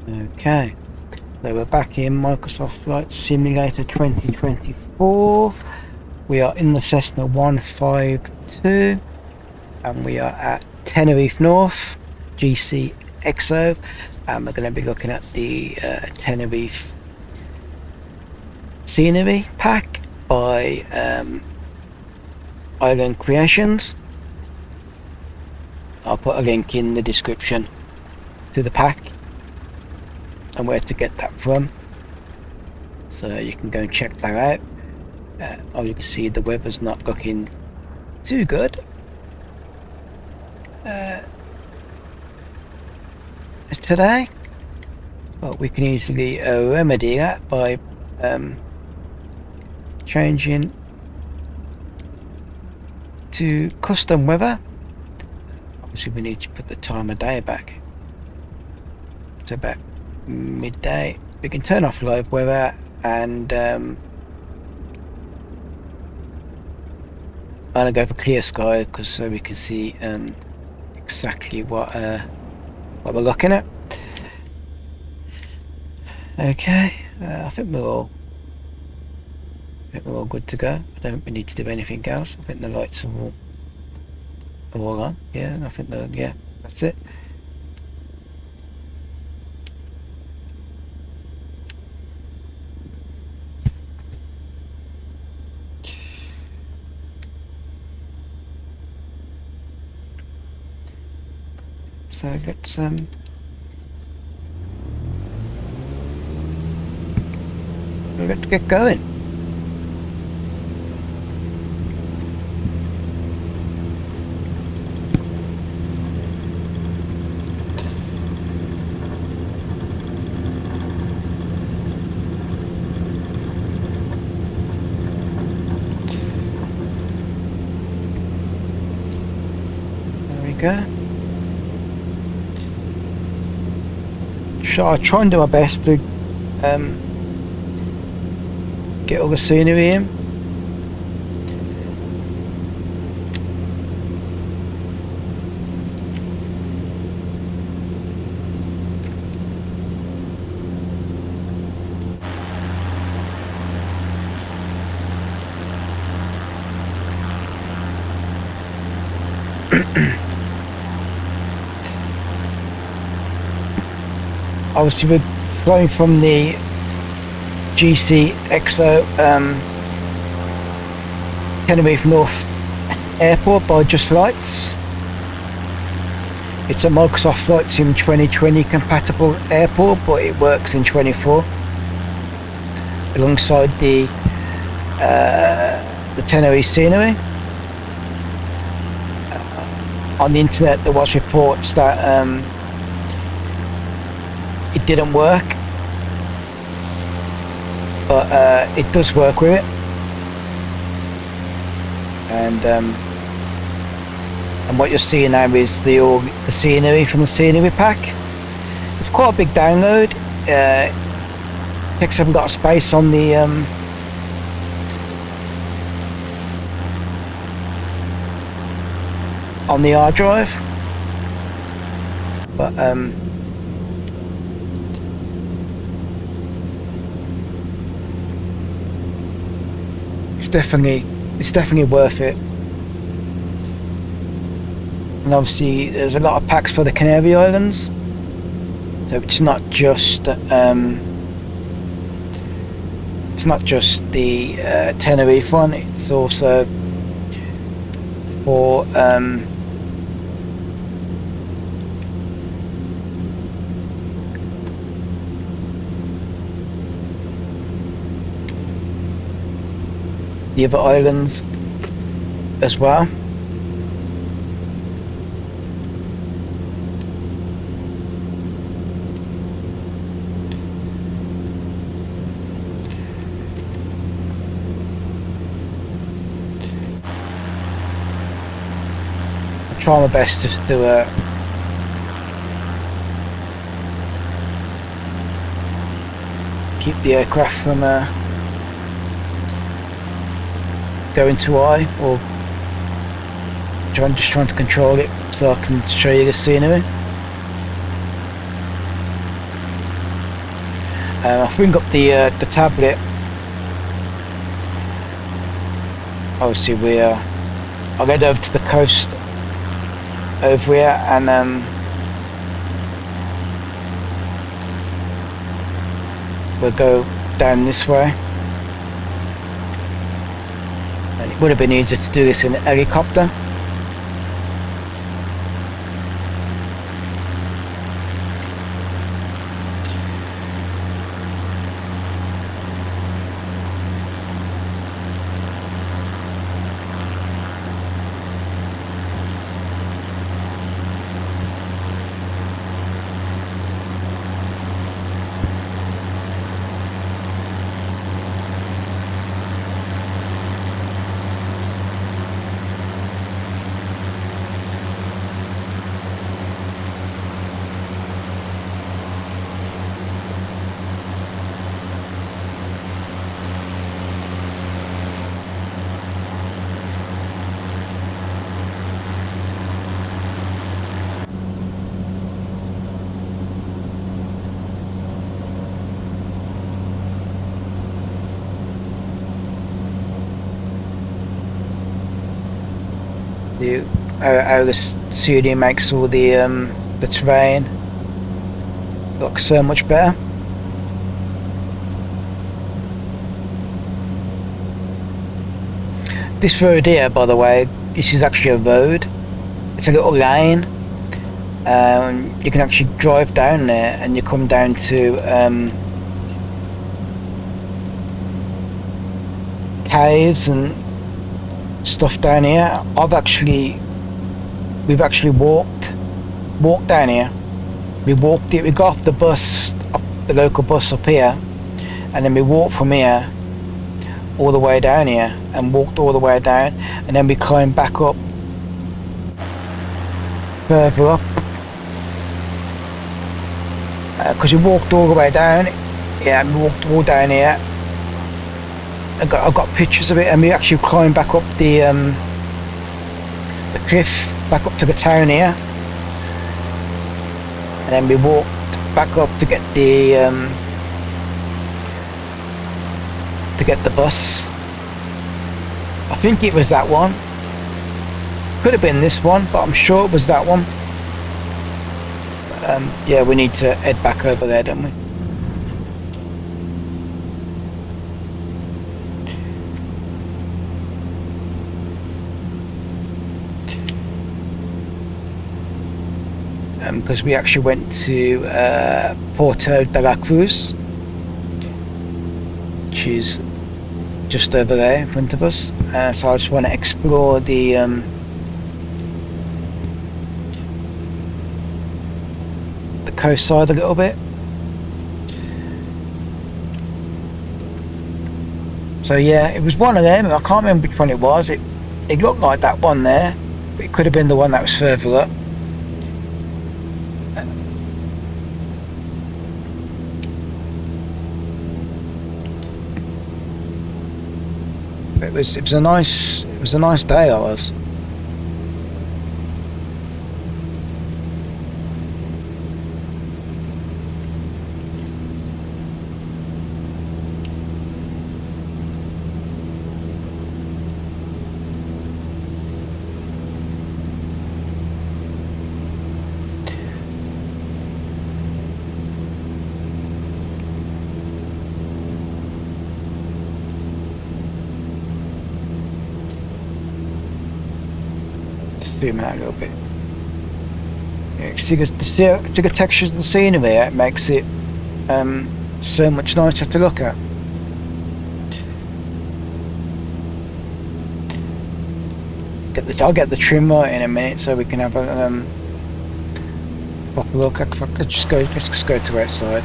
Okay, so we're back in Microsoft Flight Simulator 2024. We are in the Cessna 152 and we are at Tenerife North, GCXO, and we're going to be looking at the Tenerife scenery pack by Island Creations. I'll put a link in the description to the pack and where to get that from, so you can go and check that out. As you can see, the weather's not looking too good today, but we can easily remedy that by changing to custom weather. Obviously we need to put the time of day back to about midday. We can turn off live weather and I'm gonna go for clear sky, because so we can see exactly what we're looking at. Okay, I think we're all good to go. I don't think we need to do anything else. I think the lights are all on. Yeah, I think yeah, that's it. So let's get going. There we go. I'll try and do my best to get all the scenery in. Obviously we're flying from the GCXO Tenerife North Airport by Just Flights. It's a Microsoft Flight Sim 2020 compatible airport, but it works in 24 alongside the Tenerife scenery. On the internet there was reports that it didn't work, but it does work with it, and what you're seeing now is the scenery from the scenery pack. It's quite a big download. Takes up a lot of space on the hard drive, but it's definitely worth it. And obviously there's a lot of packs for the Canary Islands, so it's not just the Tenerife one, it's also for the other islands as well. I'll try my best just to keep the aircraft from going too high, or just trying to control it so I can show you the scenery. I'll bring up the tablet. Obviously I'll head over to the coast over here, and we'll go down this way. And it would have been easier to do this in a helicopter. How the Ciudad makes all the terrain look so much better. This road here, by the way, this is actually a road. It's a little lane. You can actually drive down there, and you come down to caves and stuff down here. We've actually walked down here. We walked it. We got off the bus, off the local bus up here, and then we walked from here all the way down here, and walked all the way down, and then we climbed back up further up, because we walked all the way down. Yeah, we walked all down here. I've got pictures of it, and we actually climbed back up the cliff, back up to the town here, and then we walked back up to get the bus. I think it was that one. Could have been this one, but I'm sure it was that one. Yeah, we need to head back over there, don't we? Because we actually went to Puerto de la Cruz, which is just over there in front of us. So I just want to explore the coast side a little bit. So yeah, it was one of them. I can't remember which one it was. It looked like that one there, but it could have been the one that was further up. It was a nice day. I was. Zoom out a little bit. Yeah, see the textures of the scenery. It makes it so much nicer to look at. I'll get the trim right in a minute, so we can have a proper look. Let's just go to outside.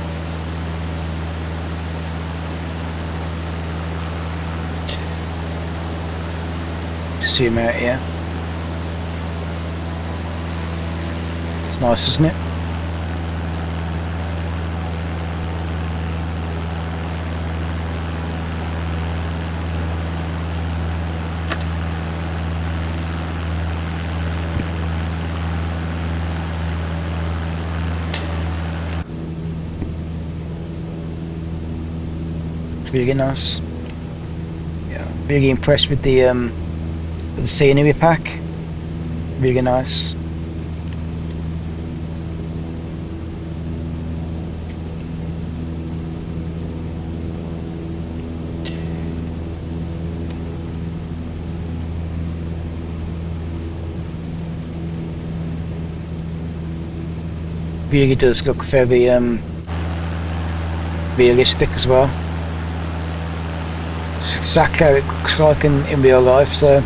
Zoom out here. It's nice, isn't it? really nice. Yeah, really impressed with the scenery pack. Really nice. Really does look very realistic as well. It's exactly how it looks like in real life, so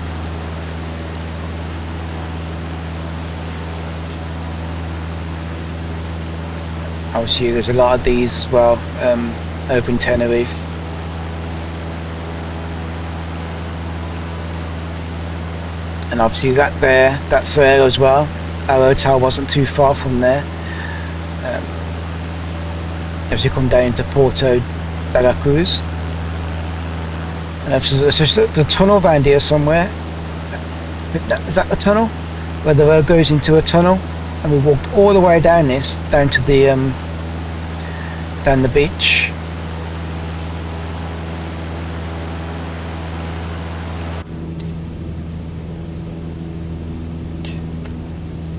obviously there's a lot of these as well over in Tenerife. And obviously that's there as well. Our hotel wasn't too far from there. As you come down into Puerto de la Cruz, and there's just the tunnel around here somewhere. Is that the tunnel where the road goes into a tunnel? And we walked all the way down this, down to the down the beach.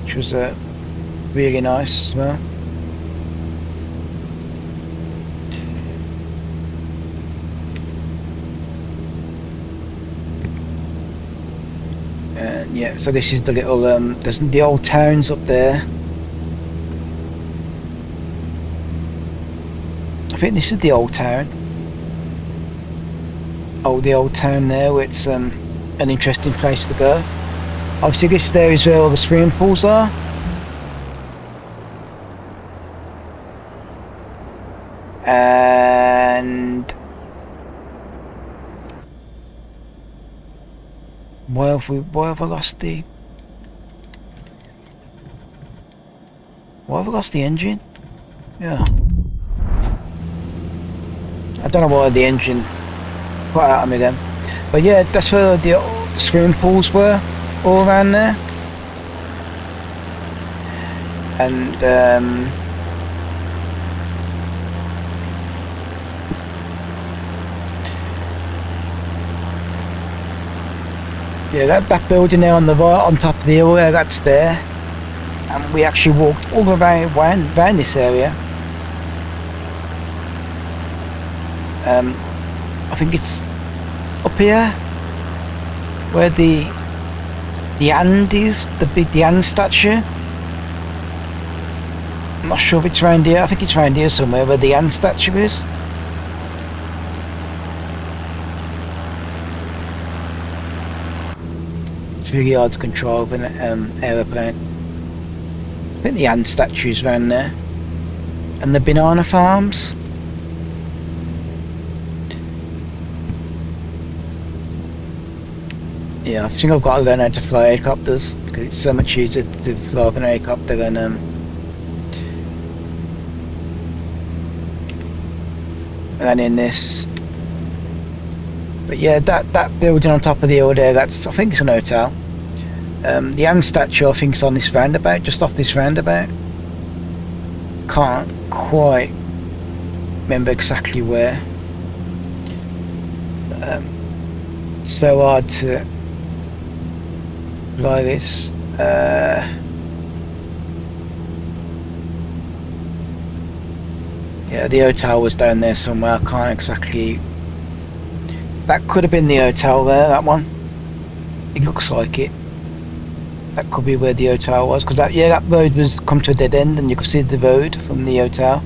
Which was really nice as well. Yeah, so this is the little there's the old towns up there. I think this is the old town. The old town there, where it's an interesting place to go. Obviously this there is where all the swimming pools are. And why have I lost the engine? Yeah. I don't know why the engine got out of me then. But yeah, that's where the swimming pools were, all around there. And yeah, that building there on the right, on top of the hill there, that's there. And we actually walked all the way around this area. I think it's up here where the and is, the and statue. I'm not sure if it's around here. I think it's around here somewhere where the and statue is. It's really hard to control with an aeroplane. I think the and statue is around there. And the banana farms. Yeah, I think I've got to learn how to fly helicopters because it's so much easier to fly with an helicopter than in this. But yeah, that building on top of the hill there, that's, I think it's an hotel. The Anne statue, I think, is on this roundabout, just off this roundabout. Can't quite remember exactly where. It's so hard to fly this. Yeah, the hotel was down there somewhere. I can't exactly. That could have been the hotel there, that one. It looks like it. That could be where the hotel was, because that road was come to a dead end and you could see the road from the hotel.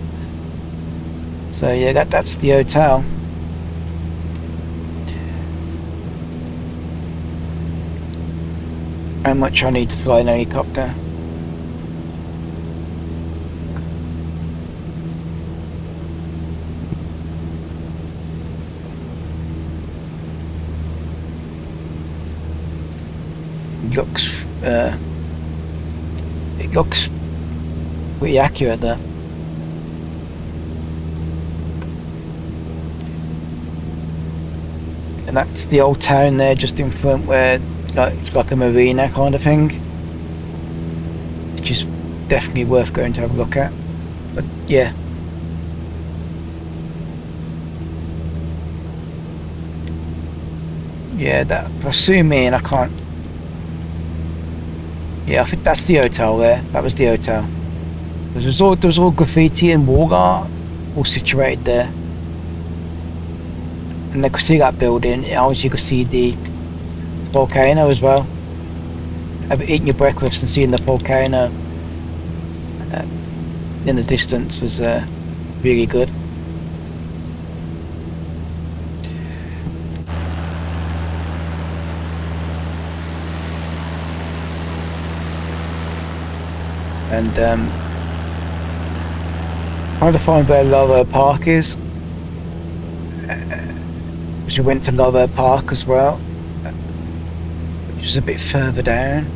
So yeah, that's the hotel. How much I need to fly an helicopter. It looks pretty accurate there. And that's the old town there just in front where it's like a marina kind of thing, which is definitely worth going to have a look at. But yeah, Yeah, that, if I zoom in, I can't. Yeah, I think that's the hotel there. That was the hotel. There was all graffiti and wall art all situated there. And you could see that building. Obviously, you could see the volcano as well. Eating your breakfast and seeing the volcano in the distance was really good. And trying to find where Lava Park is. We went to Lava Park as well, which is a bit further down.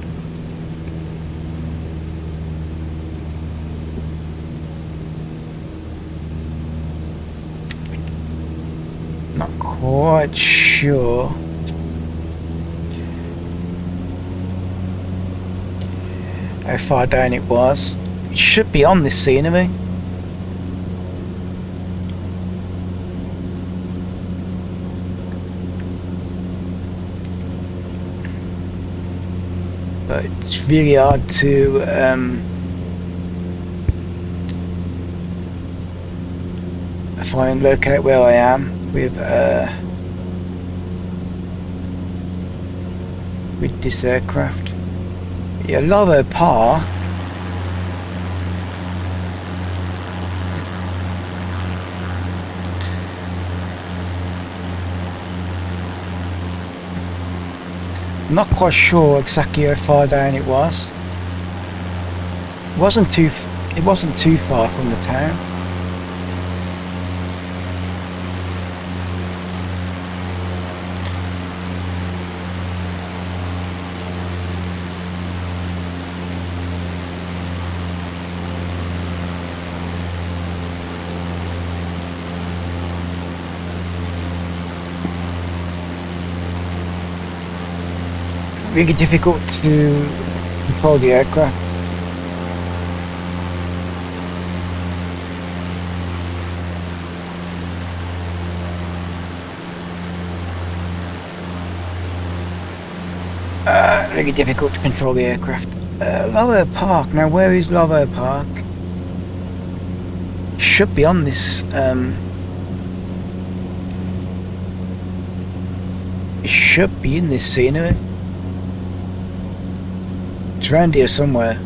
Not quite sure. How far down it was. It should be on this scenery. But it's really hard to locate where I am with this aircraft. Yeah, Lava Park. I'm not quite sure exactly how far down it was. It wasn't too far from the town. Really difficult to control the aircraft. Really difficult to control the aircraft. Lava Park. Now, where is Lava Park? Should be on this. It should be in this scenery. It's around here somewhere.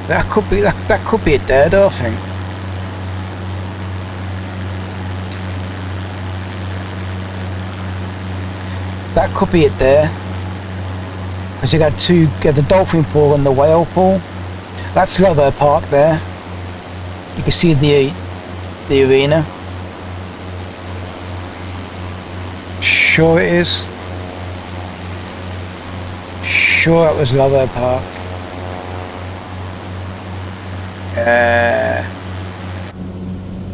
That could be it there though, I think. That could be it there. Because you got the dolphin pool and the whale pool. That's Lava Park there. You can see the arena. Sure it is. Sure it was Lava Park.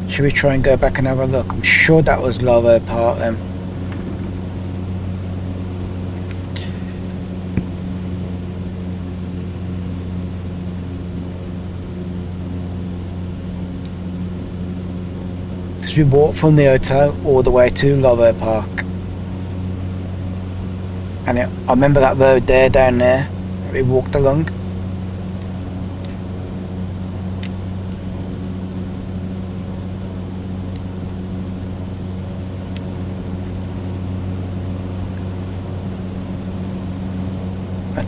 Should we try and go back and have a look? I'm sure that was Lava Park then. Because we walked from the hotel all the way to Lava Park. And I remember that road there, down there, that we walked along.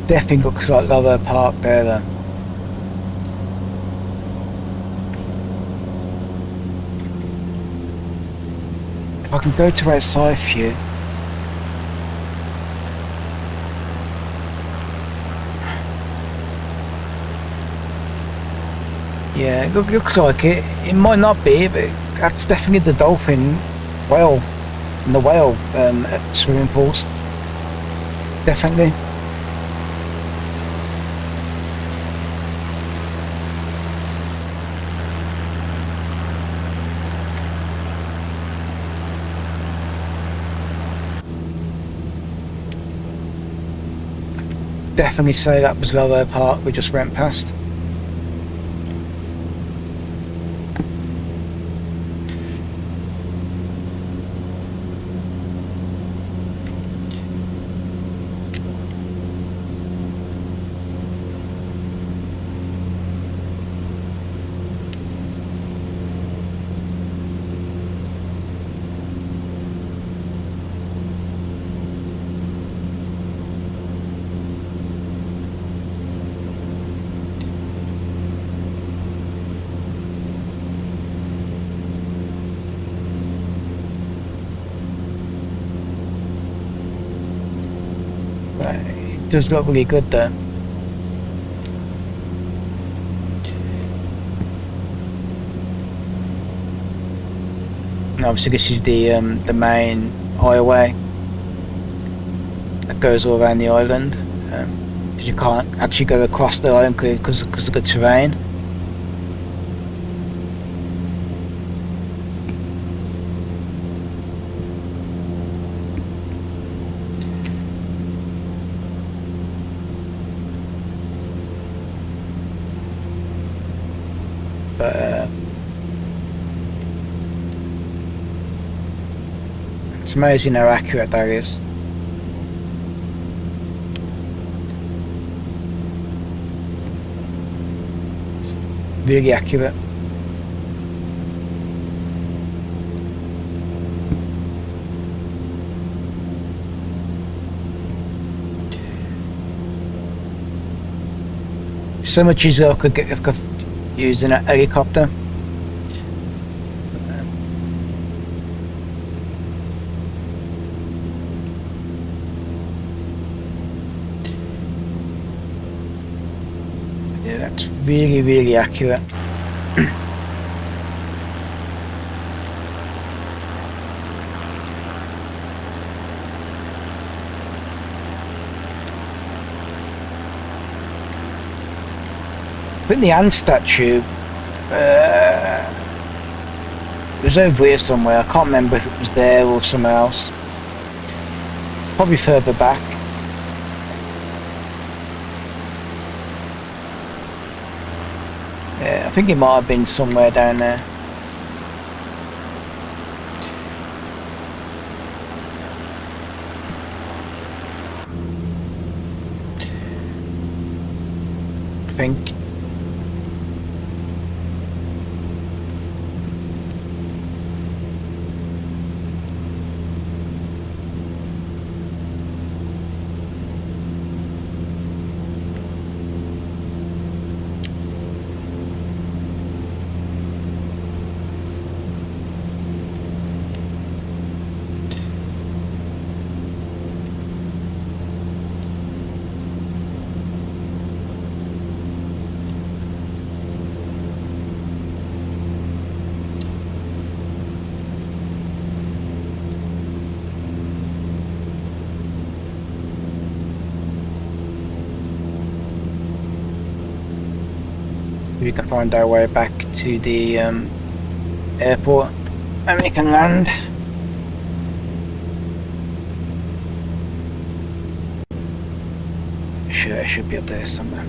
Definitely looks like Lava Park there though. If I can go to outside for you. Yeah, it looks like it. It might not be, but that's definitely the dolphin whale and the whale swimming pools. Definitely. definitely say that was Lower Park we just went past. It does look really good though. And obviously this is the main highway that goes all around the island, because you can't actually go across the island because of the terrain. But it's amazing how accurate that is. Really accurate. So much easier I could get if I could using a helicopter. Yeah, that's really accurate. I think the Anne statue was over here somewhere. I can't remember if it was there or somewhere else. Probably further back. Yeah, I think it might have been somewhere down there. I think. We can find our way back to the airport and we can land. Sure, it should be up there somewhere.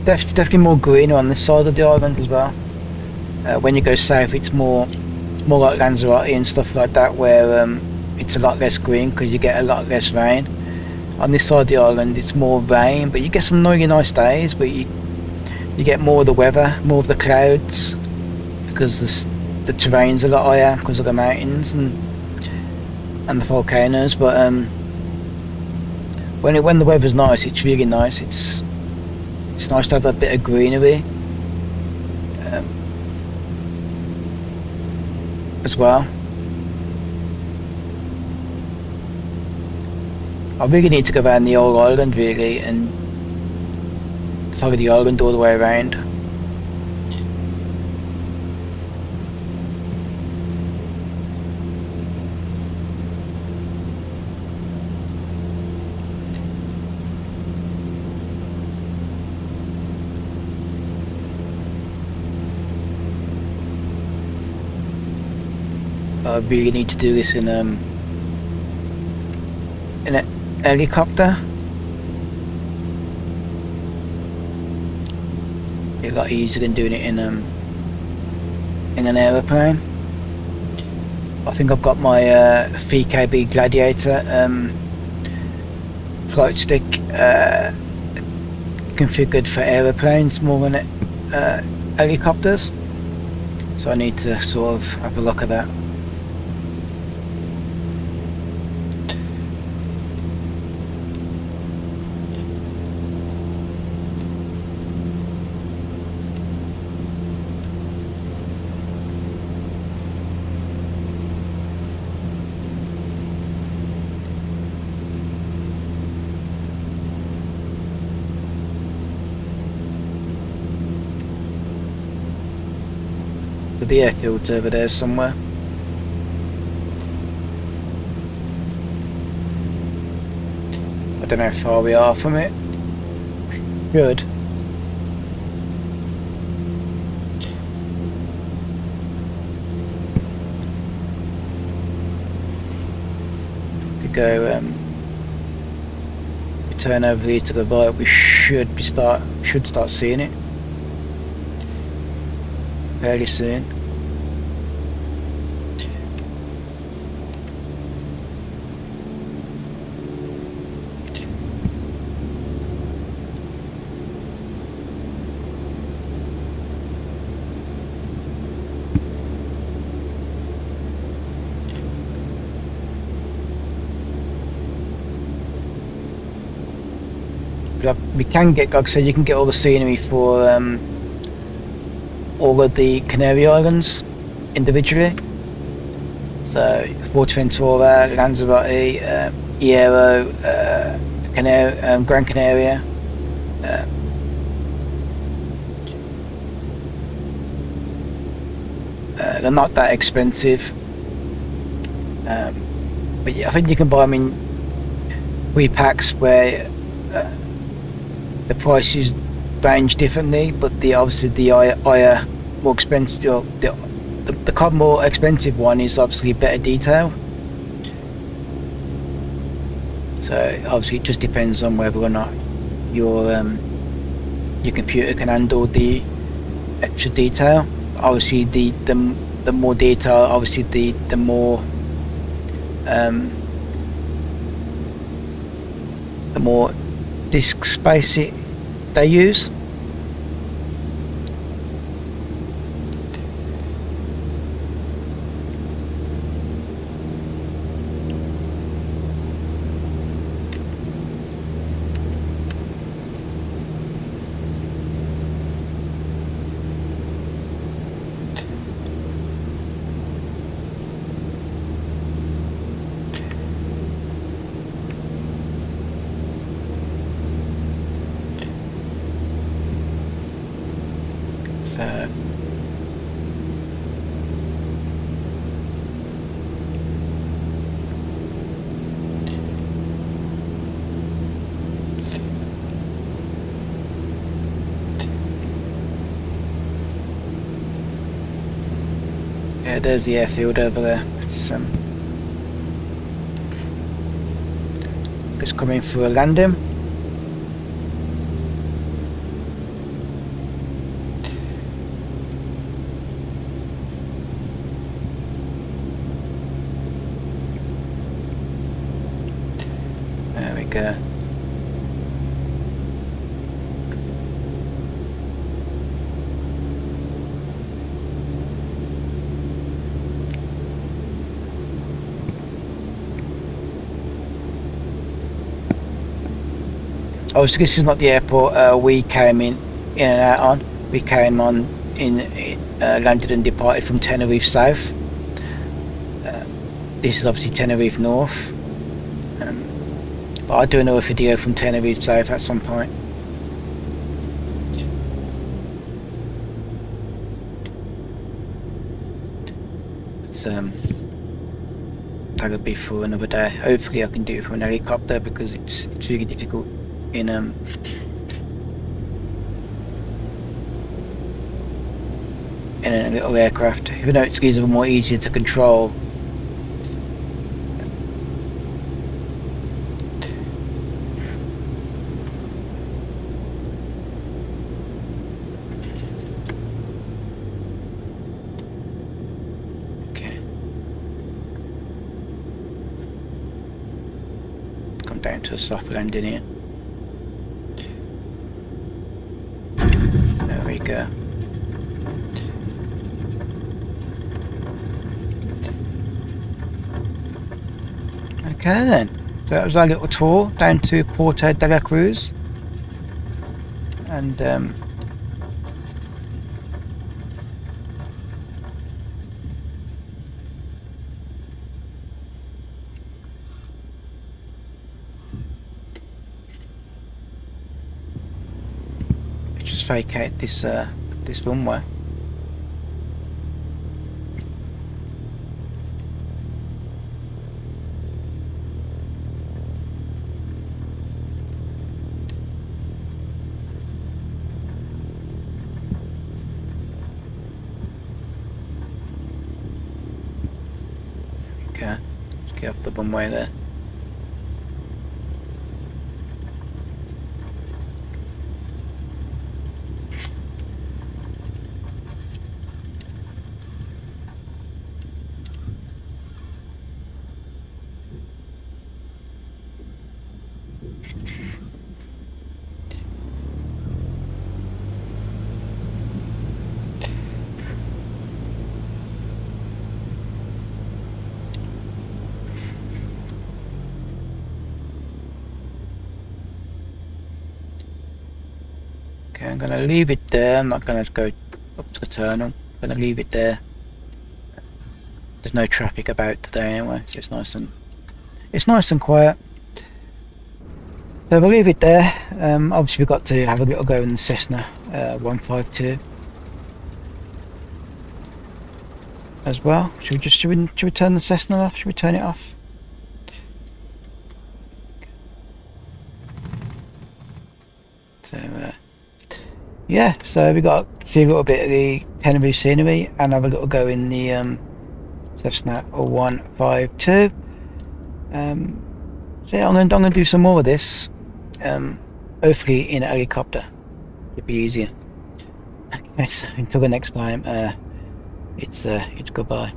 It's definitely more greener on this side of the island as well. When you go south, it's more like Lanzarote and stuff like that, where it's a lot less green because you get a lot less rain. On this side of the island, it's more rain, but you get some really nice days. But you get more of the weather, more of the clouds, because the terrain's a lot higher because of the mountains and the volcanoes. But when the weather's nice, it's really nice. It's nice to have that bit of greenery as well. I really need to go around the whole island really and follow the island all the way around. I really need to do this in an helicopter. Be a lot easier than doing it in an aeroplane. I think I've got my VKB Gladiator flight stick configured for aeroplanes more than helicopters, so I need to sort of have a look at that. The airfield's over there somewhere. I don't know how far we are from it. Good. If we go we turn over here to the right, we should start seeing it fairly soon. We can get, like I said, you can get all the scenery for all of the Canary Islands individually. So Fuerteventura, Lanzarote, Hierro, Gran Canaria. They're not that expensive, but yeah, I think you can buy them in 3 packs where the prices range differently, but obviously the higher, more expensive, or the more expensive one is obviously better detail. So obviously it just depends on whether or not your computer can handle the extra detail. Obviously the more detail, obviously the more disk space they use. Yeah, there's the airfield over there. It's coming for a landing. There we go. Oh, so this is not the airport we came in and out on. We came on landed and departed from Tenerife South. This is obviously Tenerife North. But I'll do another video from Tenerife South at some point. That'll be for another day. Hopefully I can do it from an helicopter, because it's really difficult in a little aircraft, even though it's a more easier to control. Down to a soft landing here. There we go. Okay then, so that was our little tour down to Puerto de la Cruz, and just vacate this runway. Okay, let's get up the runway there. Okay, I'm gonna leave it there. I'm not gonna go up to the terminal. I'm gonna leave it there. There's no traffic about today anyway, so it's nice and quiet. So we'll leave it there. Obviously we've got to have a little go in the Cessna 152 as well. Should we turn the Cessna off? Should we turn it off? So yeah, so we got to see a little bit of the Tenerife scenery and have a little go in the Cessna 152. So yeah, I'm gonna do some more of this. Hopefully in a helicopter. It'll be easier. Okay, so until the next time, it's goodbye.